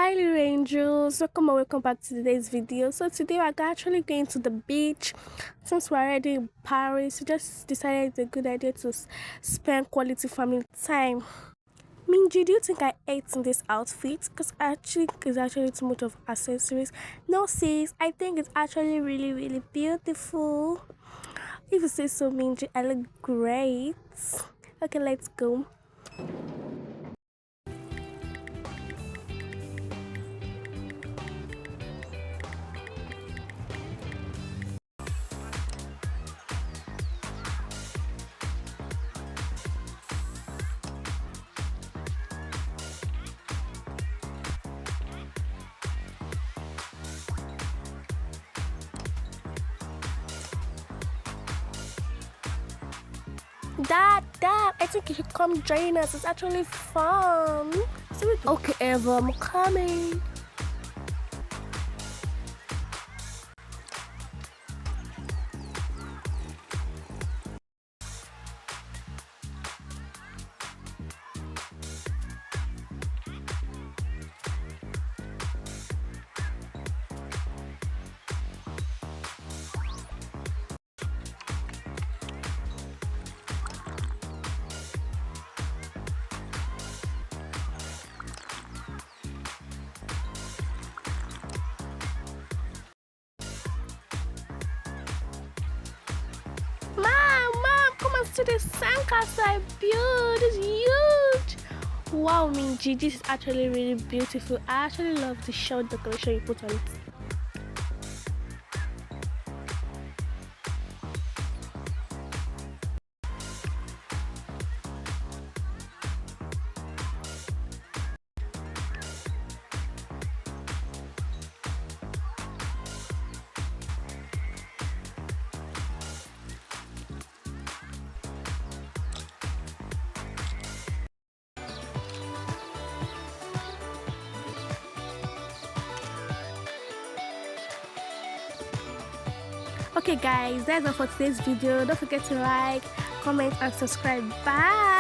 Hi little angels, welcome back to today's video. So today we're actually going to the beach. Since we're already in Paris, we just decided it's a good idea to spend quality family time. Minji, do you think I ate in this outfit? Because I think it's actually too much of accessories. No sis, I think it's actually really beautiful. If you say so, Minji, I look great. Okay, let's go. Dad, I think you should come join us. It's actually fun. Okay, Eva, I'm coming. Mom, come and see this sandcastle I built. It's huge. Wow, Minji, this is actually really beautiful. I actually love the shell decoration you put on it. Okay guys, that's all for today's video. Don't forget to like, comment and subscribe. Bye.